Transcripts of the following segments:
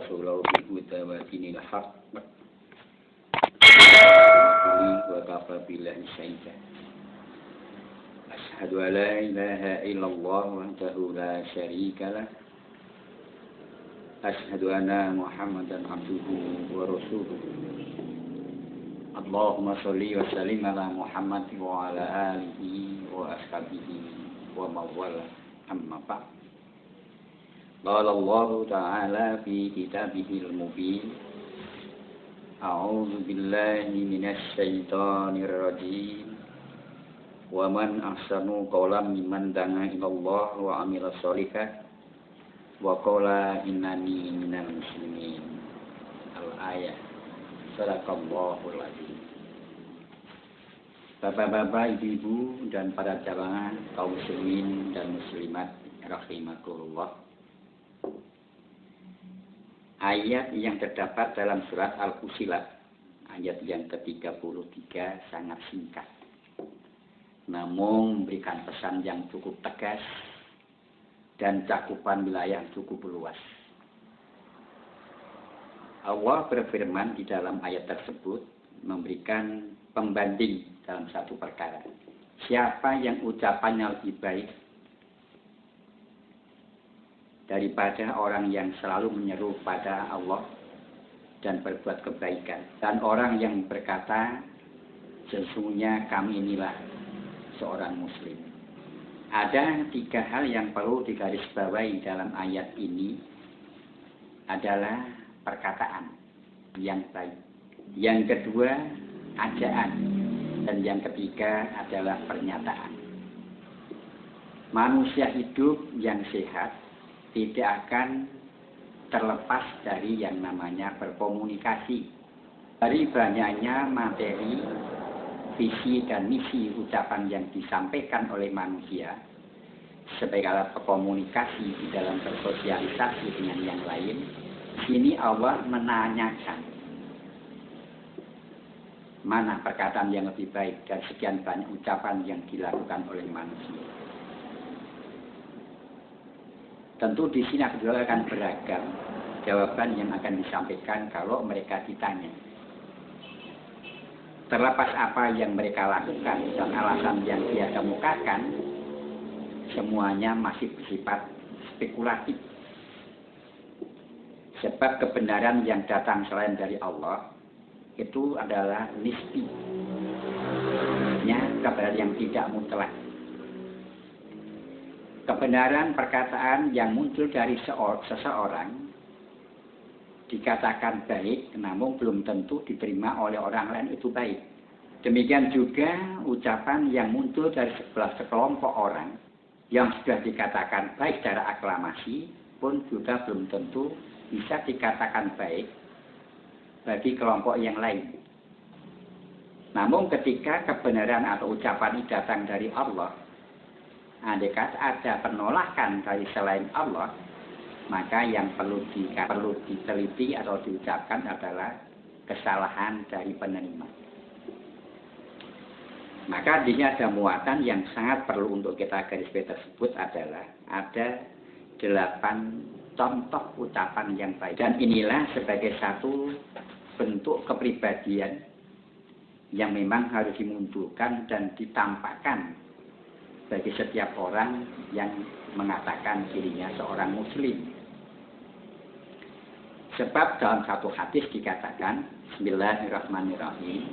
ورسوله بالهدى ودين الحق وكفى بالله شهيدا أشهد أن لا إله إلا الله وحده لا شريك له أشهد أن محمدا عبده ورسوله اللهم صل وسلم على محمد وعلى آله وأصحابه ومن والاه أما بعد قال الله تعالى في كتابه المبين أعوذ بالله من الشيطان الرجيم ومن أحسن قولا ممن دعا إلى الله وعمل صالحا وقال إنني minal muslimin. Al-ayah. Sadaqallahul azim. Bapak-bapak, ibu-ibu dan para jamaah kaum muslimin dan muslimat rahimakumullah. Ayat yang terdapat dalam surat Al-Fussilat, ayat yang ke-33 sangat singkat. Namun memberikan pesan yang cukup tegas dan cakupan wilayah yang cukup luas. Allah berfirman di dalam ayat tersebut memberikan pembanding dalam satu perkara. Siapa yang ucapannya lebih baik daripada orang yang selalu menyeru pada Allah dan berbuat kebaikan. Dan orang yang berkata, sesungguhnya kami inilah seorang muslim. Ada 3 hal yang perlu digarisbawahi dalam ayat ini adalah perkataan yang baik. Yang kedua, ajaan. Dan yang ketiga adalah pernyataan. Manusia hidup yang sehat tidak akan terlepas dari yang namanya berkomunikasi. Dari banyaknya materi, visi dan misi ucapan yang disampaikan oleh manusia sebagai alat berkomunikasi di dalam bersosialisasi dengan yang lain, sini Allah menanyakan mana perkataan yang lebih baik dari sekian banyak ucapan yang dilakukan oleh manusia. Tentu di sini akan beragam jawaban yang akan disampaikan kalau mereka ditanya. Terlepas apa yang mereka lakukan dan alasan yang dia kemukakan, semuanya masih bersifat spekulatif. Sebab kebenaran yang datang selain dari Allah itu adalah nisbi. Kebenaran yang tidak mutlak. Kebenaran perkataan yang muncul dari seseorang dikatakan baik, namun belum tentu diterima oleh orang lain itu baik. Demikian juga ucapan yang muncul dari sekelompok orang yang sudah dikatakan baik secara aklamasi pun juga belum tentu bisa dikatakan baik bagi kelompok yang lain. Namun ketika kebenaran atau ucapan ini datang dari Allah, andai kata ada penolakan dari selain Allah, maka yang perlu diteliti atau diucapkan adalah kesalahan dari penerima. Maka di sini ada muatan yang sangat perlu untuk kita garisbawahi tersebut adalah ada 8 contoh ucapan yang baik. Dan inilah sebagai satu bentuk kepribadian yang memang harus dimunculkan dan ditampakkan bagi setiap orang yang mengatakan dirinya seorang muslim. Sebab dalam satu hadis dikatakan, Bismillahirrahmanirrahim,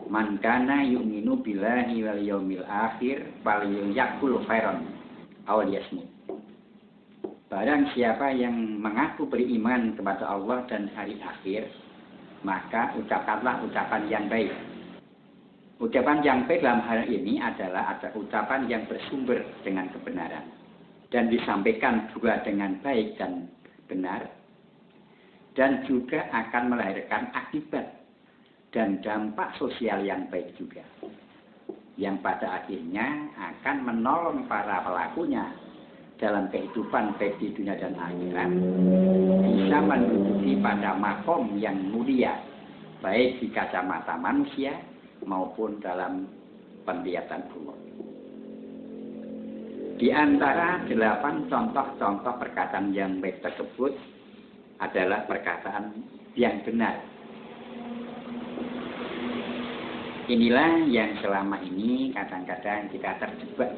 man kana yu'minu billahi wal yaumil akhir falyakul khairan aw liyasmut. Barang siapa yang mengaku beriman kepada Allah dan hari akhir, maka ucapkanlah ucapan yang baik. Ucapan yang baik dalam hal ini adalah ada ucapan yang bersumber dengan kebenaran dan disampaikan juga dengan baik dan benar, dan juga akan melahirkan akibat dan dampak sosial yang baik juga, yang pada akhirnya akan menolong para pelakunya dalam kehidupan baik di dunia dan akhirat, bisa menduduki pada makom yang mulia baik di kacamata manusia maupun dalam penglihatan Allah. Di antara 8 contoh-contoh perkataan yang baik tersebut adalah perkataan yang benar. Inilah yang selama ini kadang-kadang kita terjebak.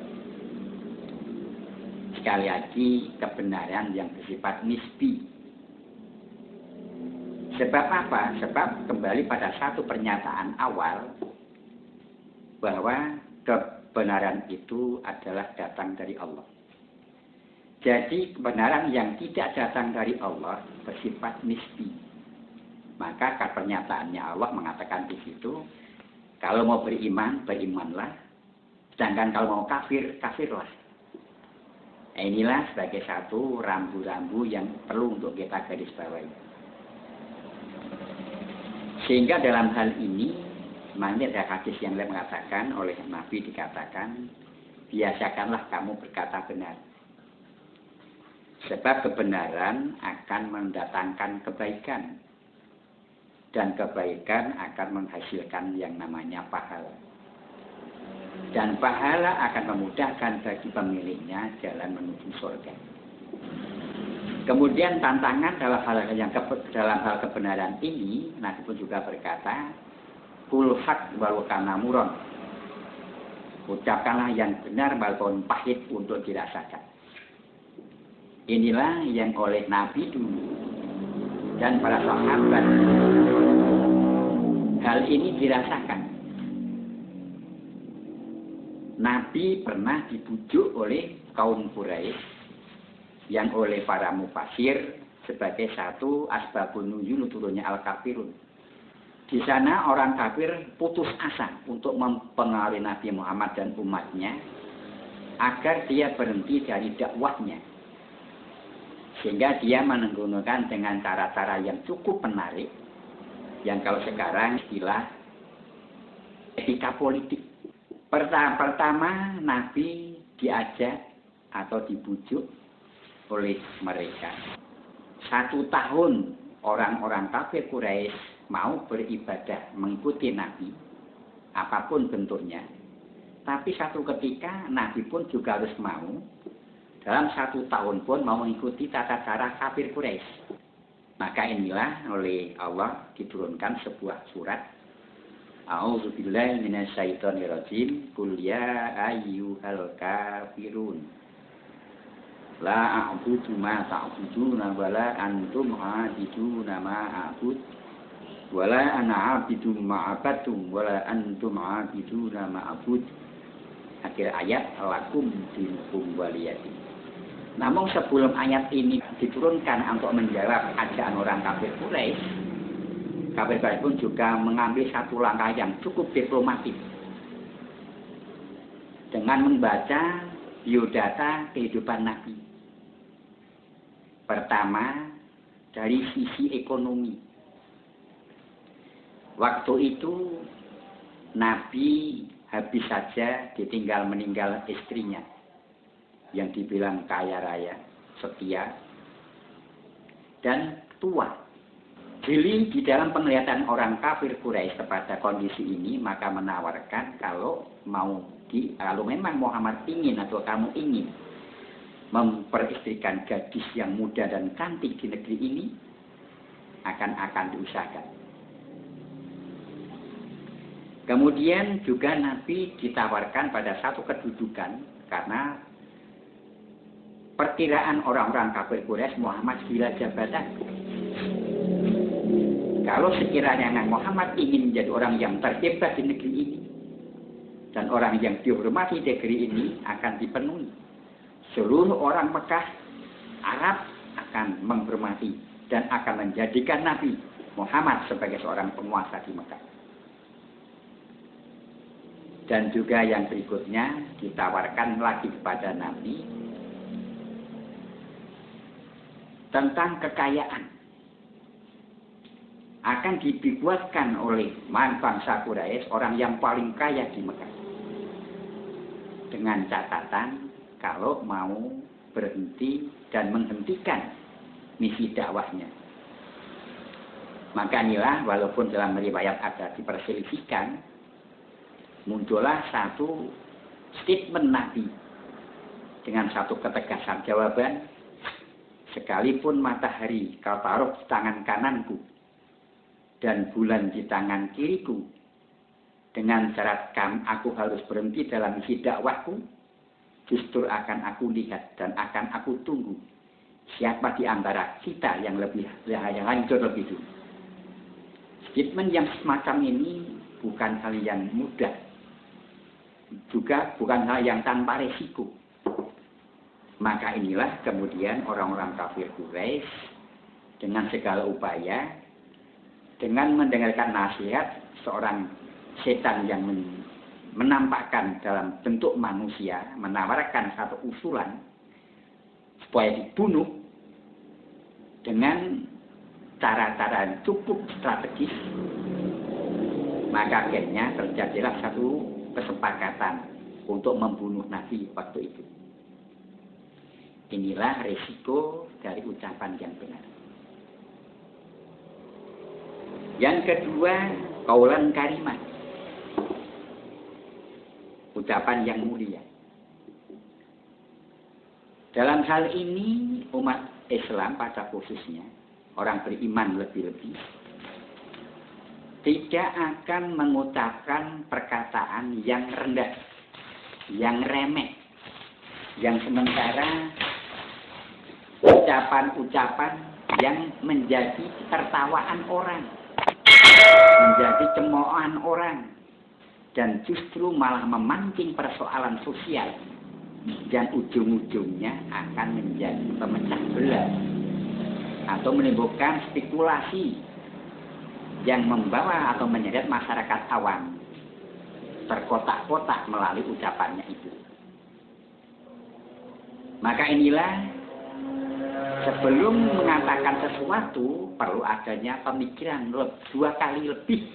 Sekali lagi kebenaran yang bersifat nisbi. Sebab apa? Sebab kembali pada satu pernyataan awal bahwa kebenaran itu adalah datang dari Allah. Jadi kebenaran yang tidak datang dari Allah bersifat nisbi. Maka pernyataannya Allah mengatakan di situ, kalau mau beriman, berimanlah. Sedangkan kalau mau kafir, kafirlah. Inilah sebagai satu rambu-rambu yang perlu untuk kita garis bawahi. Sehingga dalam hal ini, makanya ada hadis yang lain mengatakan, oleh Nabi dikatakan, biasakanlah kamu berkata benar. Sebab kebenaran akan mendatangkan kebaikan. Dan kebaikan akan menghasilkan yang namanya pahala. Dan pahala akan memudahkan bagi pemiliknya jalan menuju surga. Kemudian tantangan dalam hal kebenaran ini, Nabi pun juga berkata, kul haq walau kana muron. Ucapkanlah yang benar walaupun pahit untuk dirasakan. Inilah yang oleh Nabi dulu dan para sahabat hal ini dirasakan. Nabi pernah dibujuk oleh kaum Quraisy yang oleh para mufasir sebagai satu asbabun nuzul turunnya Al-Kafirun. Di sana orang kafir putus asa untuk mempengaruhi Nabi Muhammad dan umatnya agar dia berhenti dari dakwahnya. Sehingga dia menggunakan dengan cara-cara yang cukup menarik, yang kalau sekarang istilah etika politik. Pertama Nabi diajak atau dibujuk oleh mereka. 1 tahun orang-orang kafir Quraisy mau beribadah mengikuti Nabi, apapun bentuknya. Tapi satu ketika Nabi pun juga harus mau, dalam 1 tahun pun mau mengikuti tata cara kafir Quraisy. Maka inilah oleh Allah diturunkan sebuah surat. A'udzubillahi minasyaitonirrajim. Qul ya ayyuhal kafirun. La a'budu ma ta'buduna wa la antum 'abiduna ma a'bud. Wa la ana 'abidun ma 'abadtum wa la antum 'abiduna ma a'bud. Akhir ayat lakum dinukum waliyadin. Namun sebelum ayat ini diturunkan untuk menjawab ajakan orang kafir Quraisy, kafir Quraisy pun juga mengambil satu langkah yang cukup diplomatik dengan membaca biodata kehidupan Nabi. Pertama, dari sisi ekonomi. Waktu itu Nabi habis saja ditinggal meninggal istrinya yang dibilang kaya raya, setia, dan tua. Jadi di dalam penglihatan orang kafir Quraisy kepada kondisi ini, maka menawarkan kalau memang Muhammad ingin atau kamu ingin memperistrikan gadis yang muda dan cantik di negeri ini, akan diusahakan. Kemudian juga Nabi ditawarkan pada satu kedudukan karena perkiraan orang-orang kafir Quraisy Muhammad gila jabatan. Kalau sekiranya Muhammad ingin menjadi orang yang terhebat di negeri ini dan orang yang dihormati di negeri ini akan dipenuhi. Seluruh orang Mekah, Arab akan menghormati dan akan menjadikan Nabi Muhammad sebagai seorang penguasa di Mekah. Dan juga yang berikutnya ditawarkan lagi kepada Nabi tentang kekayaan. Akan dibuatkan oleh bangsa Quraisy orang yang paling kaya di Mekah. Dengan catatan kalau mau berhenti dan menghentikan misi dakwahnya. Maka inilah walaupun dalam riwayat ada diperselisihkan, muncullah satu statement Nabi dengan satu ketegasan jawaban. sekalipun matahari kau taruh di tangan kananku dan bulan di tangan kiriku, dengan syarat aku harus berhenti dalam isi dakwahku, justru akan aku lihat dan akan aku tunggu siapa di antara kita yang hancur lebih dulu. Statement yang semacam ini bukan hal yang mudah, juga bukan hal yang tanpa resiko. Maka inilah kemudian orang-orang kafir Quraisy dengan segala upaya, dengan mendengarkan nasihat seorang setan yang menampakkan dalam bentuk manusia, menawarkan satu usulan supaya dibunuh dengan cara-cara yang cukup strategis, maka akhirnya terjadilah satu kesepakatan untuk membunuh Nabi waktu itu. Inilah risiko dari ucapan yang benar. Yang kedua, qaulan karimah. Ucapan yang mulia. Dalam hal ini umat Islam pada khususnya, orang beriman lebih-lebih, tidak akan mengucapkan perkataan yang rendah, yang remeh, yang sementara ucapan-ucapan yang menjadi tertawaan orang, menjadi cemoohan orang, dan justru malah memancing persoalan sosial dan ujung-ujungnya akan menjadi pemecah belah atau menimbulkan spekulasi yang membawa atau menyeret masyarakat awam terkotak-kotak melalui ucapannya itu. Maka inilah, sebelum mengatakan sesuatu perlu adanya pemikiran 2 kali lebih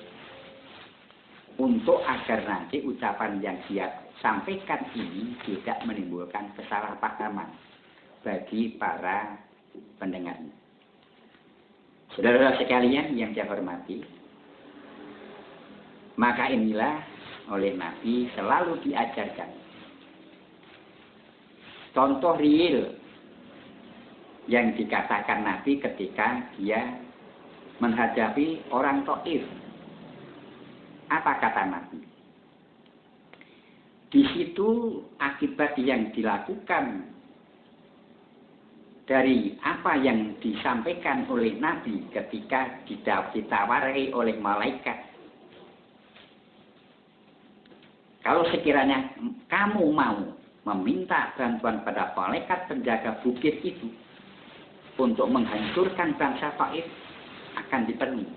untuk agar nanti ucapan yang dia sampaikan ini tidak menimbulkan kesalahpahaman bagi para pendengarnya. Saudara-saudara sekalian yang saya hormati, maka inilah oleh Nabi selalu diajarkan contoh real yang dikatakan Nabi ketika dia menghadapi orang Taif. Apa kata Nabi? Di situ akibat yang dilakukan dari apa yang disampaikan oleh Nabi ketika ditawari oleh malaikat. Kalau sekiranya kamu mau meminta bantuan pada malaikat penjaga bukit itu untuk menghancurkan bangsa Taif, akan dipenuhi.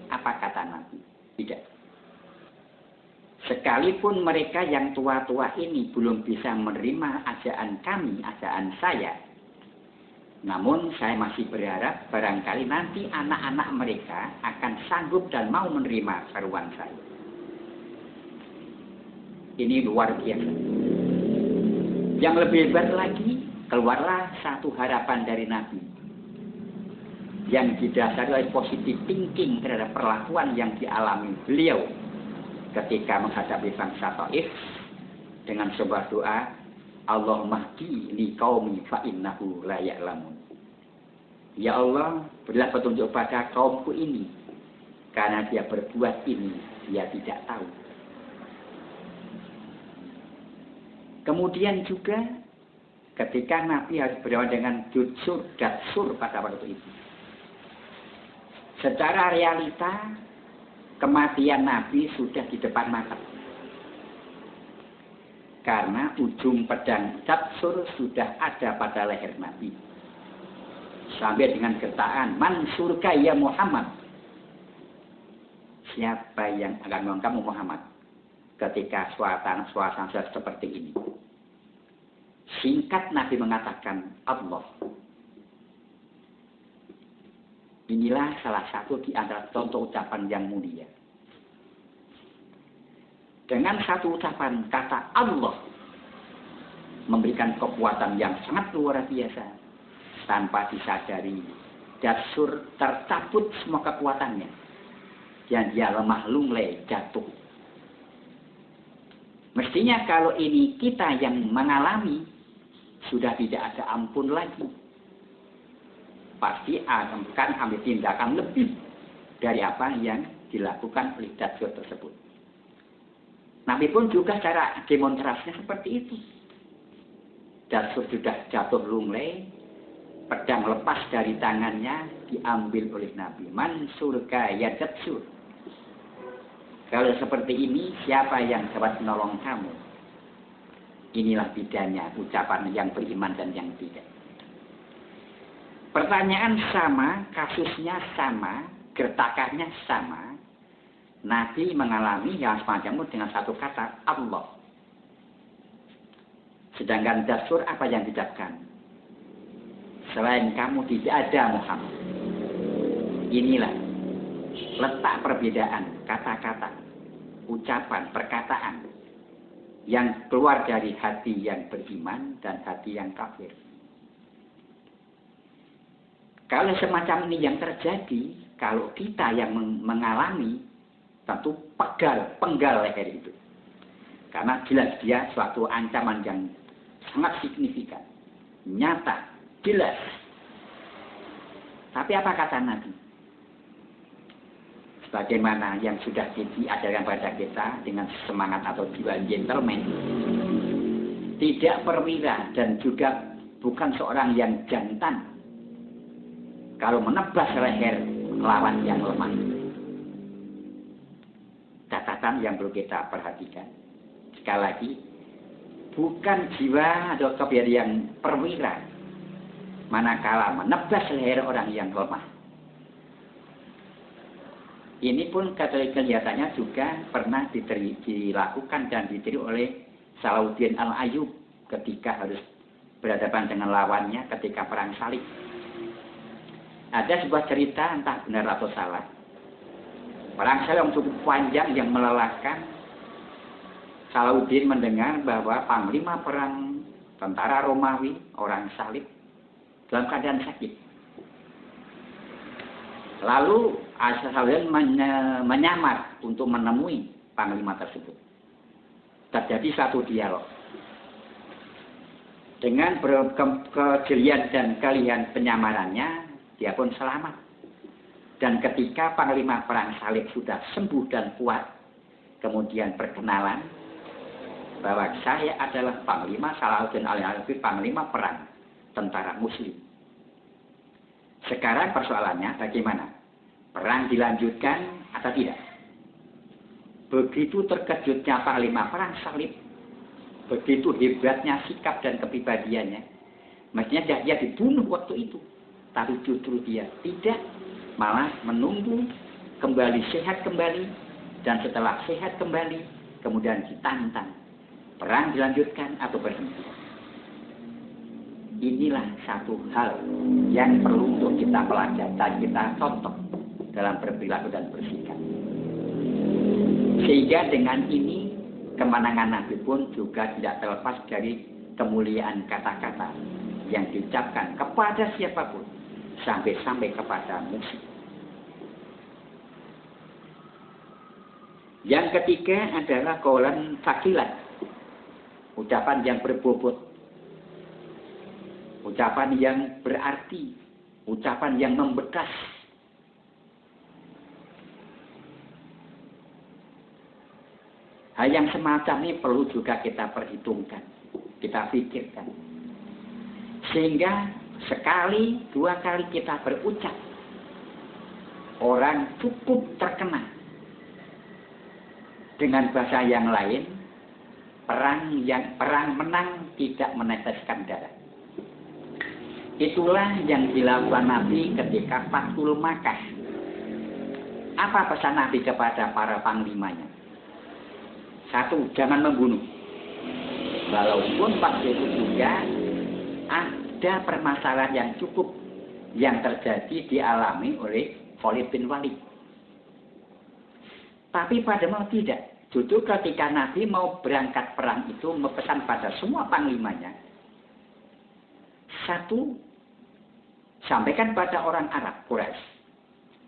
Apa kata Nabi? Tidak. Sekalipun mereka yang tua-tua ini belum bisa menerima ajaan kami, ajaan saya, namun saya masih berharap barangkali nanti anak-anak mereka akan sanggup dan mau menerima seruan saya. Ini luar biasa. Yang lebih hebat lagi, keluarlah satu harapan dari Nabi yang didasari oleh positive thinking terhadap perlakuan yang dialami beliau ketika menghadapi bangsa Taif dengan sebuah doa, Allahumma hdi li qaumi fa innahu la ya'lamun. Ya Allah, berilah petunjuk pada kaumku ini karena dia berbuat ini dia tidak tahu. Kemudian juga ketika Nabi harus berjauhan dengan jujur datsur pada waktu itu. Secara realita kematian Nabi sudah di depan mata. Karena ujung pedang datsur sudah ada pada leher Nabi. Sampai dengan gertakan, "Man surga ya Muhammad." Siapa yang akan menolong kamu Muhammad ketika suasana seperti ini? Singkat Nabi mengatakan Allah. Inilah salah satu di antara contoh ucapan yang mulia. Dengan satu ucapan kata Allah memberikan kekuatan yang sangat luar biasa tanpa disadari. Datsur tercabut semua kekuatannya dan dia lemah lunglai jatuh. Mestinya kalau ini kita yang mengalami sudah tidak ada ampun lagi. Pasti akan ambil tindakan lebih dari apa yang dilakukan oleh Dasur tersebut. Nabi pun juga cara demonstrasinya seperti itu. Dasur sudah jatuh lunglai, pedang lepas dari tangannya, diambil oleh Nabi. Mansur kaya Dasur. Kalau seperti ini, siapa yang dapat menolong kamu? Inilah bedanya ucapan yang beriman dan yang tidak. Pertanyaan sama, kasusnya sama, gertakannya sama. Nabi mengalami yang semacam itu dengan satu kata, Allah. Sedangkan Dasur apa yang diucapkan? Selain kamu tidak ada Muhammad. Inilah letak perbedaan kata-kata, ucapan, perkataan yang keluar dari hati yang beriman dan hati yang kafir. Kalau semacam ini yang terjadi, kalau kita yang mengalami, tentu penggal leher itu. Karena jelas dia suatu ancaman yang sangat signifikan, nyata, jelas. Tapi apa kata Nabi? Sebagaimana yang sudah diajarkan pada kita dengan semangat atau jiwa gentleman, tidak perwira dan juga bukan seorang yang jantan kalau menebas leher lawan yang lemah. Catatan yang perlu kita perhatikan. Sekali lagi, bukan jiwa atau kebiasaan yang perwira manakala menebas leher orang yang lemah. Ini pun kelihatannya juga pernah dilakukan dan ditiru oleh Salahuddin Al-Ayyub ketika harus berhadapan dengan lawannya ketika perang salib. Ada sebuah cerita, entah benar atau salah. Perang salib yang cukup panjang yang melelahkan. Salahuddin mendengar bahwa panglima perang tentara Romawi, orang salib, dalam keadaan sakit. Lalu Salahuddin menyamar untuk menemui panglima tersebut. Terjadi satu dialog. Dengan kejelian dan kelihan penyamarannya, dia pun selamat. Dan ketika panglima perang salib sudah sembuh dan kuat, kemudian perkenalan bahwa saya adalah panglima Salahuddin Al-Ayyubi, panglima perang tentara Muslim. Sekarang persoalannya bagaimana? Perang dilanjutkan atau tidak? Begitu terkejutnya panglima perang salib, begitu hebatnya sikap dan kepribadiannya, mestinya dia dibunuh waktu itu. Tapi justru dia tidak, malah menunggu kembali sehat kembali, dan setelah sehat kembali, kemudian ditantang. Perang dilanjutkan atau berhenti? Inilah satu hal yang perlu untuk kita pelajari dan kita contoh dalam berperilaku dan bersikap. Sehingga dengan ini kemenangan Nabi pun juga tidak terlepas dari kemuliaan kata-kata yang diucapkan kepada siapapun, sampai-sampai kepada musuh. Yang ketiga adalah qaulan tsaqilan, ucapan yang berbobot, ucapan yang berarti, ucapan yang membekas. Hal yang semacam ini perlu juga kita perhitungkan, kita pikirkan. Sehingga sekali, dua kali kita berucap, orang cukup terkena. Dengan bahasa yang lain, perang menang tidak meneteskan darah. Itulah yang dilakukan Nabi ketika Fathul Makkah. Apa pesan Nabi kepada para panglimanya? Satu, jangan membunuh. Walaupun waktu itu juga ada permasalahan yang cukup yang terjadi dialami oleh Khalid bin Walid. Tapi pada mau tidak. Justru ketika Nabi mau berangkat perang itu berpesan pada semua panglimanya. Satu, sampaikan pada orang Arab Quraisy.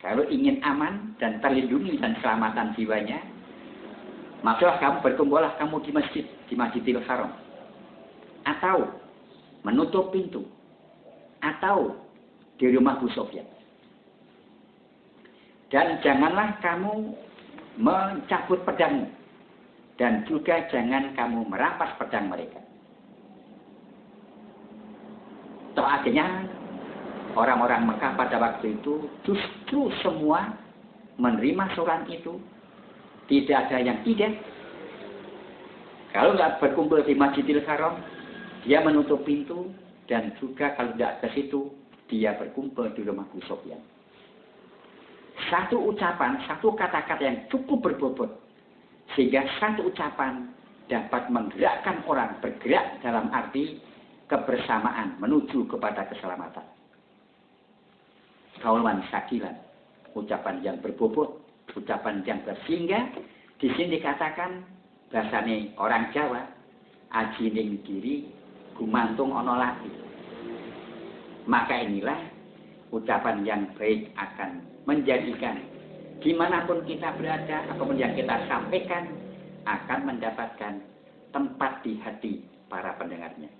Kalau ingin aman dan terlindungi dan keselamatan jiwanya, maka kamu berkumpullah kamu di masjid, di Masjidil Haram. Atau menutup pintu, atau di rumah Abu Sufyan. Dan janganlah kamu mencabut pedangmu, dan juga jangan kamu merampas pedang mereka. Toh akhirnya orang-orang Mekah pada waktu itu justru semua menerima surat itu. Tidak ada yang tidak. Kalau nggak berkumpul di Masjidil Haram, dia menutup pintu, dan juga kalau tidak ke situ, dia berkumpul di rumah Abu Sufyan. Satu ucapan, satu kata-kata yang cukup berbobot, sehingga satu ucapan dapat menggerakkan orang bergerak dalam arti kebersamaan menuju kepada keselamatan. Kaulan sakilan, ucapan yang berbobot, ucapan yang bersehingga di sini dikatakan bahasane orang Jawa, aji ning diri gumantung ana lati. Maka inilah ucapan yang baik akan menjadikan dimanapun kita berada, apapun yang kita sampaikan akan mendapatkan tempat di hati para pendengarnya.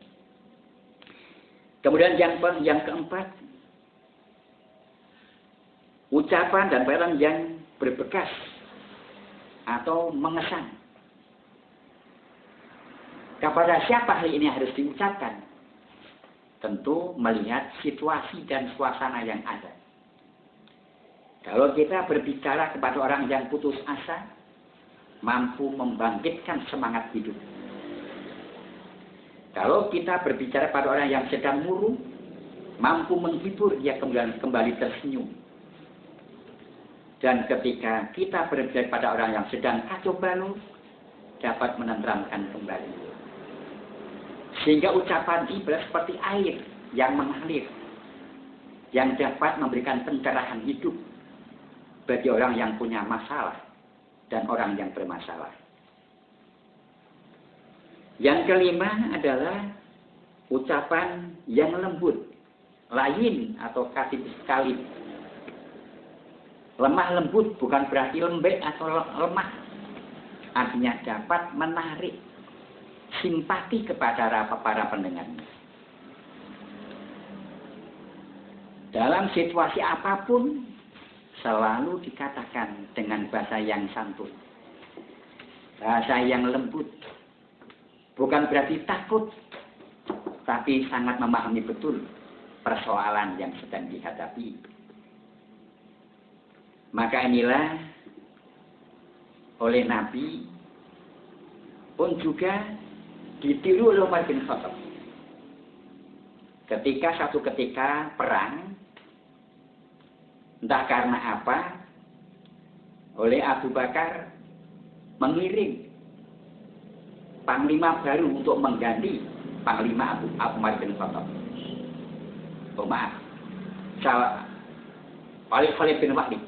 Kemudian yang keempat, ucapan dan perkataan yang berbekas atau mengesan. Kepada siapa hal ini harus diucapkan? Tentu melihat situasi dan suasana yang ada. Kalau kita berbicara kepada orang yang putus asa, mampu membangkitkan semangat hidup. Kalau kita berbicara pada orang yang sedang murung, mampu menghibur dia kembali tersenyum. Dan ketika kita berbicara pada orang yang sedang kacau balau, dapat menenteramkan kembali. Sehingga ucapan ibarat seperti air yang mengalir, yang dapat memberikan pencerahan hidup bagi orang yang punya masalah dan orang yang bermasalah. Yang kelima adalah ucapan yang lembut, lain atau kasih sekali. Lemah lembut bukan berarti lembek atau lemah. Artinya dapat menarik simpati kepada para pendengarnya. Dalam situasi apapun selalu dikatakan dengan bahasa yang santun, bahasa yang lembut. Bukan berarti takut, tapi sangat memahami betul persoalan yang sedang dihadapi. Maka inilah oleh Nabi pun juga ditiru oleh Umar bin Khattab. Satu ketika perang, entah karena apa, oleh Abu Bakar mengirim panglima baru untuk mengganti panglima Umar bin Khattab. Oh maaf, oleh Khalid bin Walid.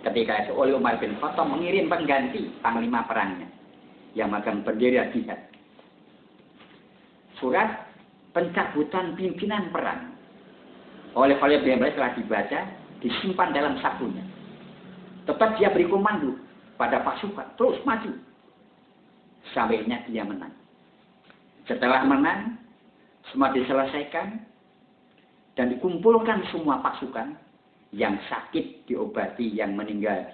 Ketika itu oleh Umar bin Khattab mengirim pengganti panglima perangnya yang akan bendera jihad. Surat pencabutan pimpinan perang oleh Khalid bin Walid telah dibaca, disimpan dalam sakunya. Tetap dia beri komando pada pasukan, terus maju. Sampainya dia menang. Setelah menang, semua diselesaikan dan dikumpulkan semua pasukan, yang sakit diobati, yang meninggal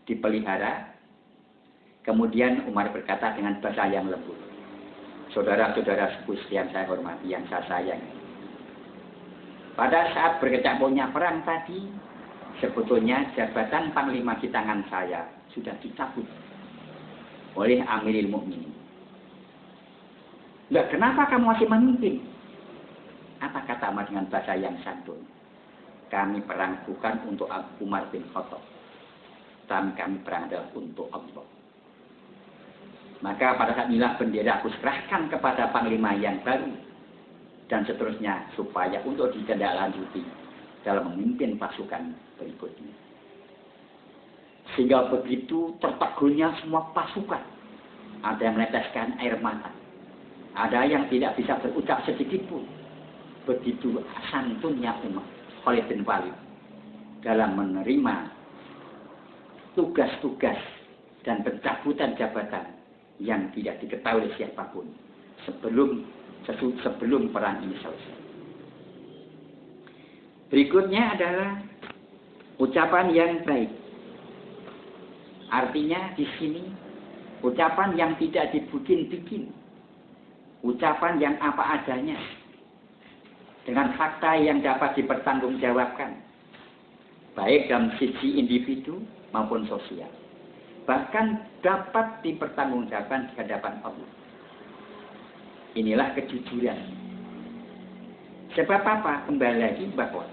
dipelihara. Kemudian Umar berkata dengan bahasa yang lembut, saudara-saudara sepupu yang saya hormati, yang saya sayangi. Pada saat berkecamuknya perang tadi, sebetulnya jabatan panglima di tangan saya sudah dicabut oleh Amirul Mukminin. Nah, kenapa kamu masih memimpin? Apa kata Umar dengan bahasa yang santun? Kami perang bukan untuk Umar bin Khattab, tapi kami perang adalah untuk Allah. Maka pada saat inilah bendera aku serahkan kepada panglima yang baru dan seterusnya supaya untuk ditindaklanjuti dalam memimpin pasukan berikutnya. Sehingga begitu tertegunnya semua pasukan. Ada yang meneteskan air mata. Ada yang tidak bisa berucap sedikit pun. Begitu santunnya Umar Khalid bin Walid dalam menerima tugas-tugas dan pencabutan jabatan yang tidak diketahui oleh siapapun sebelum sebelum perang ini selesai. Berikutnya adalah ucapan yang baik. Artinya di sini ucapan yang tidak dibikin-bikin. Ucapan yang apa adanya. Dengan fakta yang dapat dipertanggungjawabkan. Baik dalam sisi individu maupun sosial. Bahkan dapat dipertanggungjawabkan di hadapan Allah. Inilah kejujuran. Sebab apa? Kembali lagi bahwa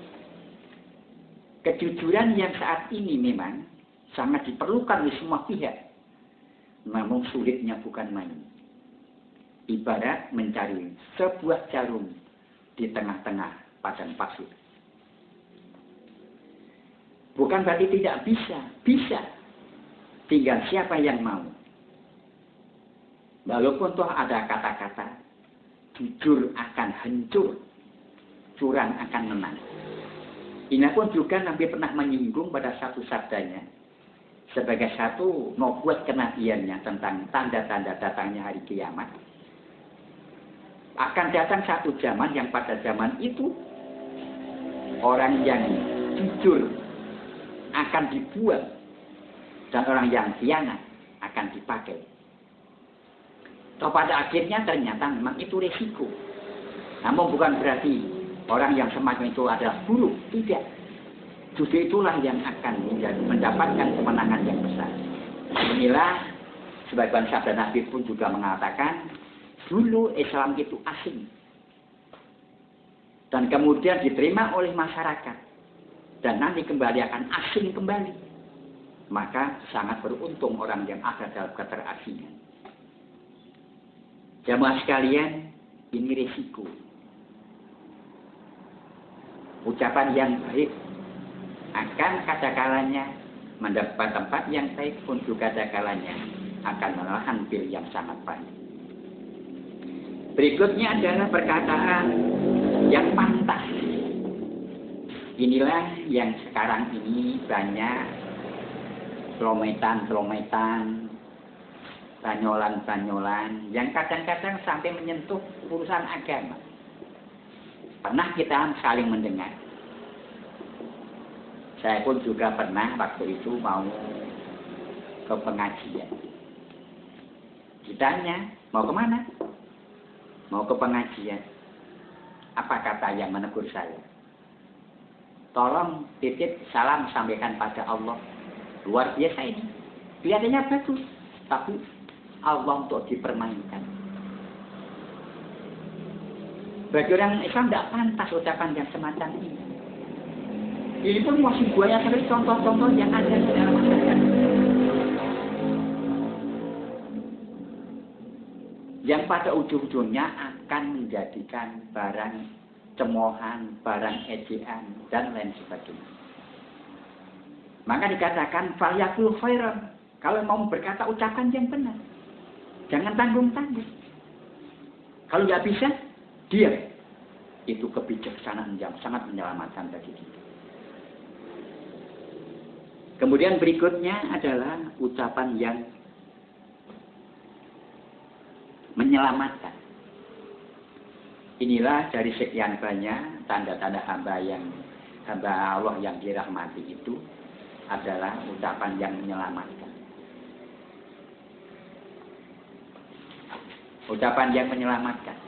kejujuran yang saat ini memang sangat diperlukan oleh semua pihak. Namun sulitnya bukan main. Ibarat mencari sebuah jarum di tengah-tengah padang pasir. Bukan berarti tidak bisa. Bisa. Tinggal siapa yang mau. Walaupun toh ada kata-kata jujur akan hancur, curang akan menang. Ini pun juga Nabi pernah menyinggung pada satu sabdanya sebagai satu nubuat kenabiannya tentang tanda-tanda datangnya hari kiamat. Akan datang satu zaman yang pada zaman itu orang yang jujur akan dibuang dan orang yang khianat akan dipakai. Toh pada akhirnya ternyata memang itu resiko. Namun bukan berarti orang yang semacam itu adalah buruk. Tidak. Justru itulah yang akan mendapatkan kemenangan yang besar. Inilah sebagian sabda Nabi pun juga mengatakan, dulu Islam itu asing. Dan kemudian diterima oleh masyarakat. Dan nanti kembali akan asing kembali. Maka sangat beruntung orang yang ada dalam keterasingan. Jamaah sekalian, ini risiko. Ucapan yang baik akan kadakalanya mendapat tempat yang baik pun juga kadakalanya akan menelan bir yang sangat pahit. Berikutnya adalah perkataan yang pantas. Inilah yang sekarang ini banyak selometan, banyolan yang kadang-kadang sampai menyentuh urusan agama. Pernah kita saling mendengar. Saya pun juga pernah waktu itu mau ke pengajian. Ditanya, mau kemana? Mau ke pengajian. Apa kata yang menegur saya? Tolong titip salam sampaikan pada Allah. Luar biasa ini. Kelihatannya bagus, tapi Allah untuk dipermainkan. Bagi orang Islam tidak pantas ucapan yang semacam ini. Ini pun masih banyak sekali contoh-contoh yang ada di dalam masyarakat. Yang pada ujung-ujungnya akan menjadikan barang cemoohan, barang ejean, dan lain sebagainya. Maka dikatakan, falyaqul khairan. Kalau mau berkata ucapan yang benar. Jangan tanggung-tanggung. Kalau nggak bisa, diam. Itu kebijaksanaan yang sangat menyelamatkan bagi kita. Kemudian berikutnya adalah ucapan yang menyelamatkan. Inilah dari sekian banyak tanda-tanda hamba Allah yang dirahmati itu adalah ucapan yang menyelamatkan. Ucapan yang menyelamatkan.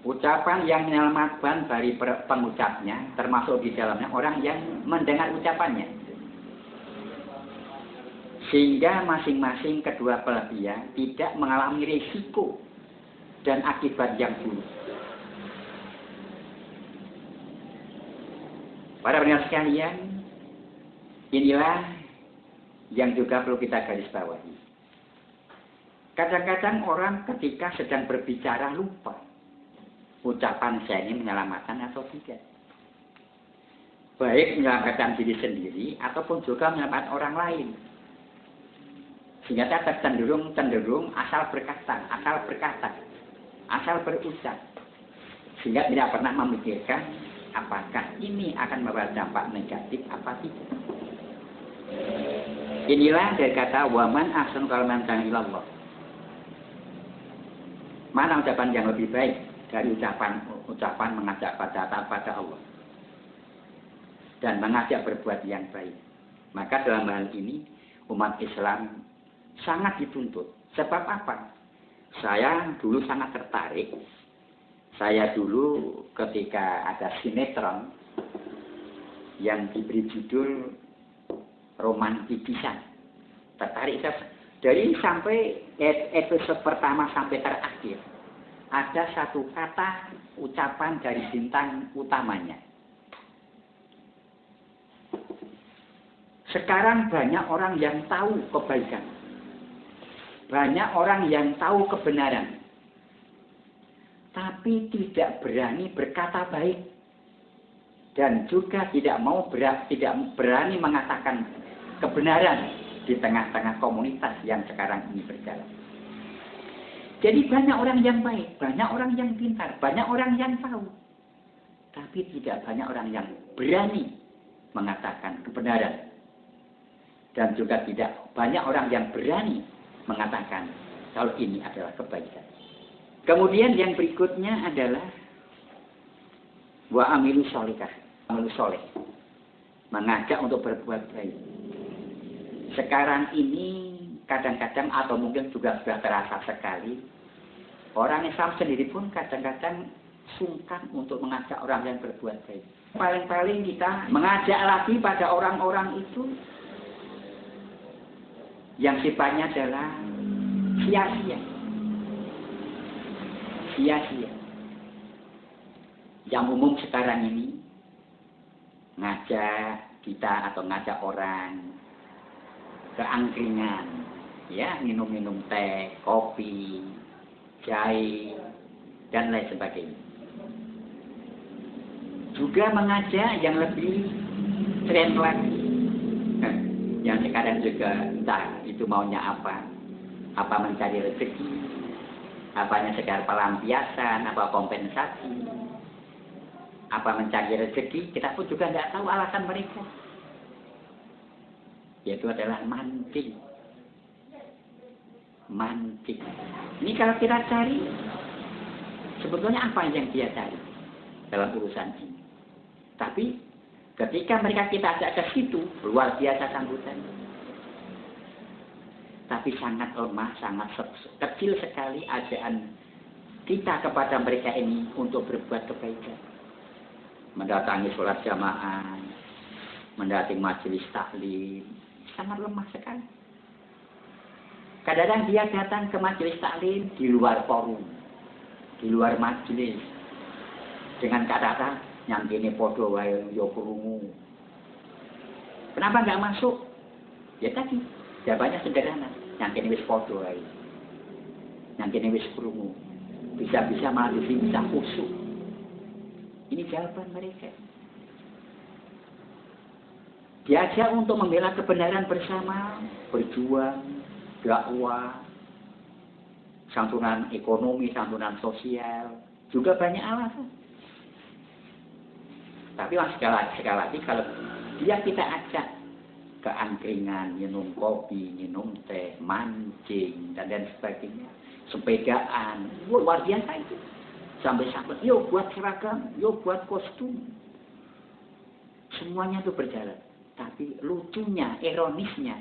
Ucapan yang menyelamatkan dari pengucapnya, termasuk di dalamnya orang yang mendengar ucapannya. Sehingga masing-masing kedua belah pihak tidak mengalami risiko dan akibat yang buruk. Para pendengar sekalian, inilah yang juga perlu kita garis bawahi. Kadang-kadang orang ketika sedang berbicara lupa. Ucapan saya ini menyelamatkan atau tidak. Baik menyelamatkan diri sendiri ataupun juga menyelamatkan orang lain. Sehingga kita cenderung asal berkata, asal berucap. Sehingga tidak pernah memikirkan apakah ini akan membawa dampak negatif apa tidak. Inilah dari kata waman ahsan qawlan ilallah. Mana ucapan yang lebih baik dari ucapan mengajak pada taat pada Allah dan mengajak berbuat yang baik. Maka dalam hal ini umat Islam sangat dituntut. Sebab apa? Saya dulu sangat tertarik. Saya dulu ketika ada sinetron yang diberi judul Romanticisan, tertarik saya. Dari sampai episode pertama sampai terakhir, ada satu kata ucapan dari bintang utamanya. Sekarang banyak orang yang tahu kebaikan. Banyak orang yang tahu kebenaran. Tapi tidak berani berkata baik. Dan juga tidak berani mengatakan kebenaran di tengah-tengah komunitas yang sekarang ini berjalan. Jadi banyak orang yang baik, banyak orang yang pintar, banyak orang yang tahu. Tapi tidak banyak orang yang berani mengatakan kebenaran. Dan juga tidak banyak orang yang berani mengatakan kalau ini adalah kebaikan. Kemudian yang berikutnya adalah wa amilu sholihah, amilu sholih. Mengajak untuk berbuat baik. Sekarang ini kadang-kadang atau mungkin juga sudah terasa sekali, orang Islam sendiri pun kadang-kadang sungkan untuk mengajak orang yang berbuat baik. Paling-paling kita mengajak lagi pada orang-orang itu yang sifatnya adalah sia-sia. Sia-sia. Yang umum sekarang ini ngajak kita atau ngajak orang ke angkringan, ya, minum-minum teh, kopi, jahe, dan lain sebagainya. Juga mengajak yang lebih tren lagi, yang sekarang juga entah itu maunya apa mencari rezeki, apanya sekedar pelampiasan, apa kompensasi, apa mencari rezeki, kita pun juga tidak tahu alasan mereka. Yaitu adalah mancing. Mancing. Ini kalau kita cari, sebetulnya apa yang dia cari dalam urusan ini. Tapi ketika mereka kita ajak ke situ, luar biasa sambutan. Tapi sangat lemah, sangat kecil sekali ajaan kita kepada mereka ini untuk berbuat kebaikan. Mendatangi sholat jamaah, mendatangi majelis taklim, sangat lemah sekali. Kadang-kadang dia datang ke majelis taklim di luar forum, di luar majelis, dengan kata-kata yang kini podo wae yo krungu. Kenapa nggak masuk? Ya tadi, jawabannya sederhana, yang kini wis podo wae, yang kini wis krungu, bisa-bisa malah bisa khusyuk. Ini jawaban mereka. Diajak untuk membela kebenaran bersama, berjuang, dakwah, santunan ekonomi, santunan sosial, juga banyak alasan. Tapi sekali lagi kalau dia kita ajak ke angkringan, minum kopi, minum teh, mancing, dan lain sebagainya, sepedaan, luar biasa itu. Sampai-sampai, yuk buat seragam, yuk buat kostum. Semuanya itu berjalan. Tapi lucunya, ironisnya,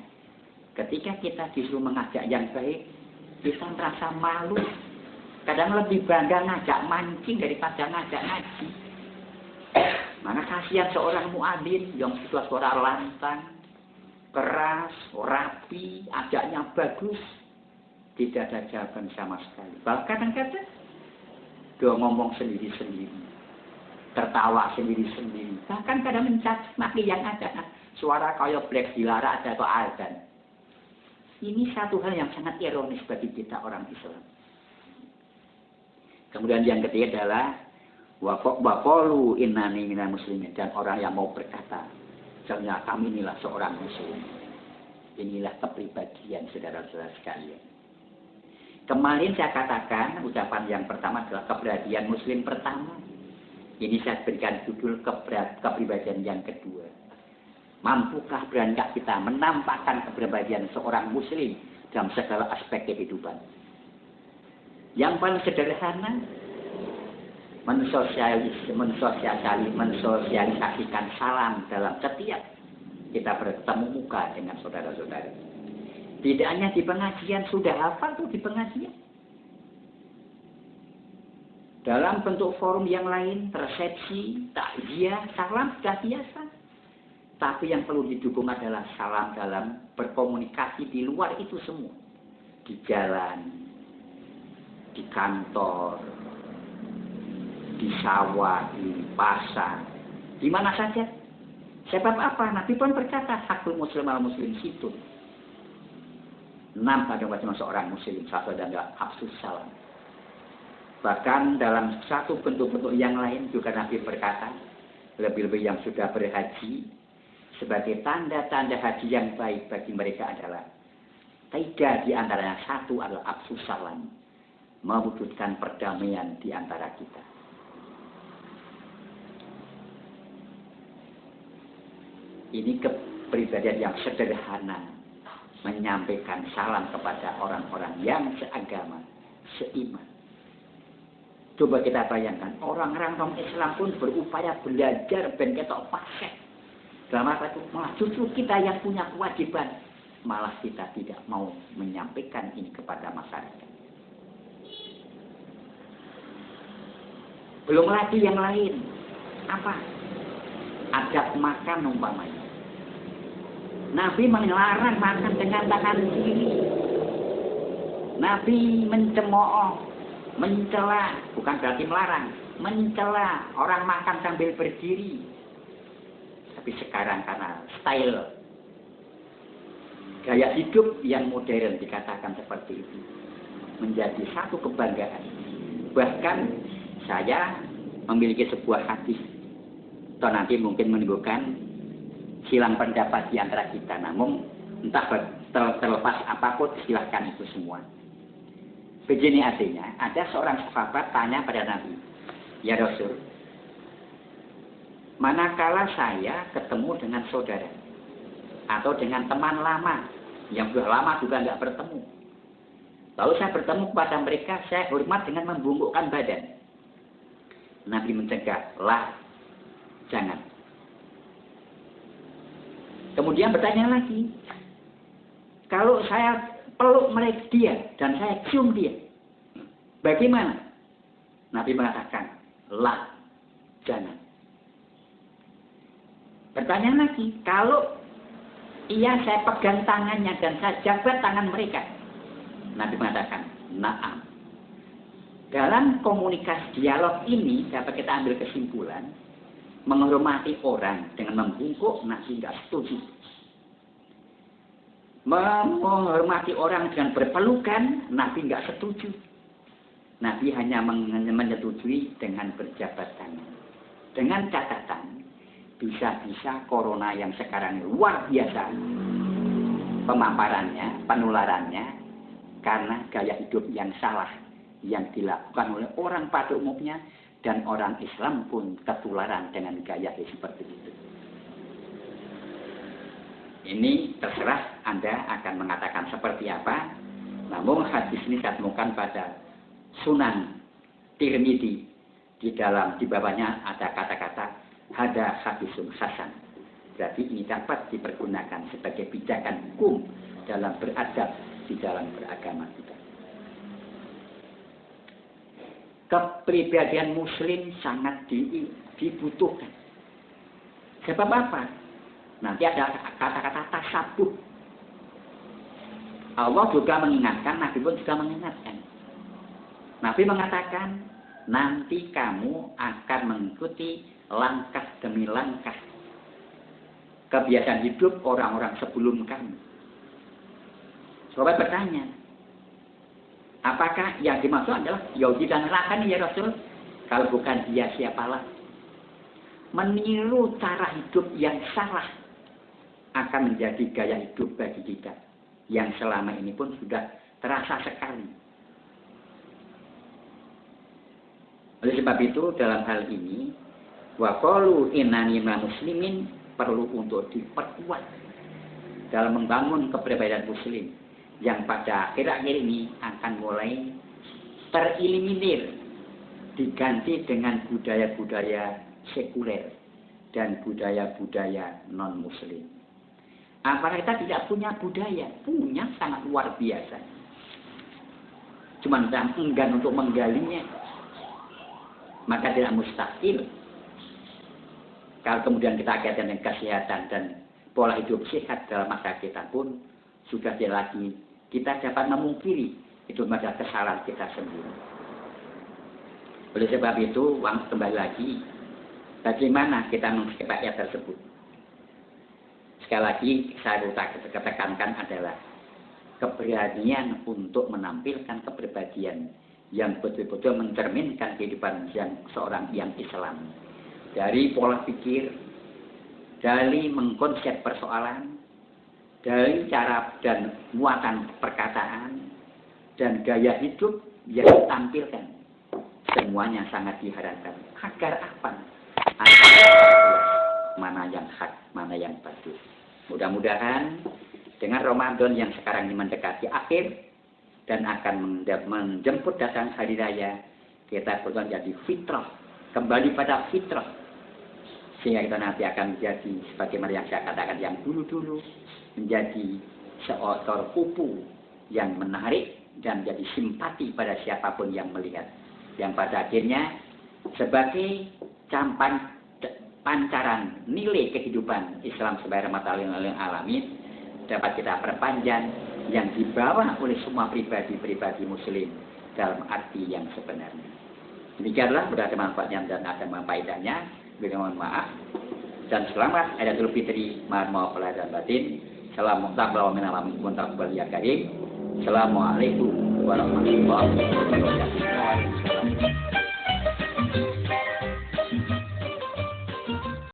ketika kita disuruh mengajak yang baik, kita merasa malu. Kadang lebih bangga ngajak mancing daripada ngajak ngaji. Mana kasihan seorang muadzin yang suara lantang, keras, rapi, ajaknya bagus, tidak ada jawaban sama sekali. Bahkan kadang-kadang dia ngomong sendiri-sendiri, tertawa sendiri-sendiri, bahkan kadang mencaci maki yang ada. Suara kayak black dilarang atau azan. Ini satu hal yang sangat ironis bagi kita orang Islam. Kemudian yang ketiga adalah waqalu innani minal muslimin, dan orang yang mau berkata, ternyata kami inilah seorang muslim. Inilah kepribadian saudara-saudara sekalian. Kemarin saya katakan ucapan yang pertama adalah kepribadian muslim pertama. Ini saya berikan judul kepribadian yang kedua. Mampukah berankah kita menampakkan kepribadian seorang muslim dalam segala aspek kehidupan? Yang paling sederhana mensosialisasikan salam dalam setiap kita bertemu muka dengan saudara-saudara. Tidak hanya di pengajian, sudah hafal tuh di pengajian. Dalam bentuk forum yang lain, resepsi, takziah, salam sudah biasa. Tapi yang perlu didukung adalah salam dalam berkomunikasi di luar itu semua. Di jalan, di kantor, di sawah, di pasar, di mana saja. Sebab apa? Nabi pun berkata, hakul muslim al muslim situ. 6 pada wajib seorang muslim, satu adalah absus salam. Bahkan dalam satu bentuk-bentuk yang lain juga Nabi berkata, lebih-lebih yang sudah berhaji, sebagai tanda-tanda haji yang baik bagi mereka adalah 3 di antaranya, satu adalah absus salam, mewujudkan perdamaian di antara kita. Ini kepribadian yang sederhana, menyampaikan salam kepada orang-orang yang seagama, seiman. Coba kita bayangkan, orang-orang non-Islam pun berupaya belajar ben ketok fasih. Dalam apa itu? Malah justru kita yang punya kewajiban, malah kita tidak mau menyampaikan ini kepada masyarakat. Belum lagi yang lain. Apa? Adab makan umpamanya. Nabi melarang makan dengan tangan kiri. Nabi mencemooh, mencela, bukan berarti melarang, mencela orang makan sambil berdiri. Tapi sekarang karena style gaya hidup yang modern dikatakan seperti itu, menjadi satu kebanggaan. Bahkan saya memiliki sebuah hadis, atau nanti mungkin menimbulkan silang pendapat di antara kita. Namun entah terlepas apapun, silahkan itu semua. Begini artinya, ada seorang sahabat tanya pada Nabi, ya Rasul, manakala saya ketemu dengan saudara atau dengan teman lama yang sudah lama juga nggak bertemu, lalu saya bertemu kepada mereka, saya hormat dengan membungkukkan badan. Nabi mencegah, lah, jangan. Kemudian bertanya lagi, kalau saya peluk mereka dia dan saya cium dia, bagaimana? Nabi mengatakan, lah, jangan. Bertanya lagi, kalau iya saya pegang tangannya dan saya jabat tangan mereka, Nabi mengatakan, na'am. Dalam komunikasi dialog ini dapat kita ambil kesimpulan, menghormati orang dengan membungkuk, Nabi tidak setuju. Menghormati orang dengan berpelukan, Nabi tidak setuju. Nabi hanya menyetujui dengan berjabat tangan. Dengan catatan, bisa-bisa corona yang sekarang luar biasa pemaparannya, penularannya, karena gaya hidup yang salah yang dilakukan oleh orang pada umumnya, dan orang Islam pun ketularan dengan gaya seperti itu. Ini terserah Anda akan mengatakan seperti apa. Namun hadis ini saya temukan pada Sunan Tirmidzi. Di bawahnya ada kata-kata hada hadisun hasan. Berarti ini dapat dipergunakan sebagai pijakan hukum dalam beradab di dalam beragama kita. Kepribadian muslim sangat dibutuhkan. Sebab apa? Nanti ada kata-kata tasabuh. Allah juga mengingatkan, Nabi pun juga mengingatkan. Nabi mengatakan, nanti kamu akan mengikuti langkah demi langkah kebiasaan hidup orang-orang sebelum kamu. Sahabat bertanya, apakah yang dimaksud adalah Yahudi dan Nasrani ya Rasul? Kalau bukan dia siapalah? Meniru cara hidup yang salah akan menjadi gaya hidup bagi kita yang selama ini pun sudah terasa sekali. Oleh sebab itu dalam hal ini wa qalu innani muslimin perlu untuk diperkuat dalam membangun kepribadian muslim yang pada akhir-akhir ini akan mulai tereliminir, diganti dengan budaya-budaya sekuler dan budaya-budaya non-muslim. Apakah kita tidak punya budaya? Punya, sangat luar biasa. Cuma enggan untuk menggalinya. Maka tidak mustahil. Kalau kemudian kita kaitkan dengan kesehatan dan pola hidup sehat dalam masa kita pun, sudah tidak lagi kita dapat memungkiri itu adalah kesalahan kita sendiri. Oleh sebab itu, kembali lagi, bagaimana kita mengikuti ayat tersebut? Sekali lagi, saya tekankan adalah keberanian untuk menampilkan kepribadian yang betul-betul mencerminkan kehidupan yang seorang yang Islam. Dari pola pikir, dari mengkonsep persoalan, dari cara dan muatan perkataan, dan gaya hidup yang ditampilkan. Semuanya sangat diharapkan. Agar apa? Agar mana yang hak, mana yang batil. Mudah-mudahan dengan Ramadan yang sekarang ini mendekati akhir dan akan menjemput datang hari raya, kita perlu menjadi fitrah, kembali pada fitrah, sehingga kita nanti akan menjadi sebagaimana yang saya katakan yang dulu-dulu, menjadi seorang kupu yang menarik dan menjadi simpati pada siapapun yang melihat, yang pada akhirnya sebagai pancaran nilai kehidupan Islam sebagai rahmatan lil alamin dapat kita perpanjang yang dibawa oleh semua pribadi-pribadi muslim dalam arti yang sebenarnya. Demikianlah, berada manfaatnya dan ada faedahnya. Mohon maaf dan selamat Idul Fitri, maaf lahir dan batin. Assalamualaikum warahmatullahi wabarakatuh.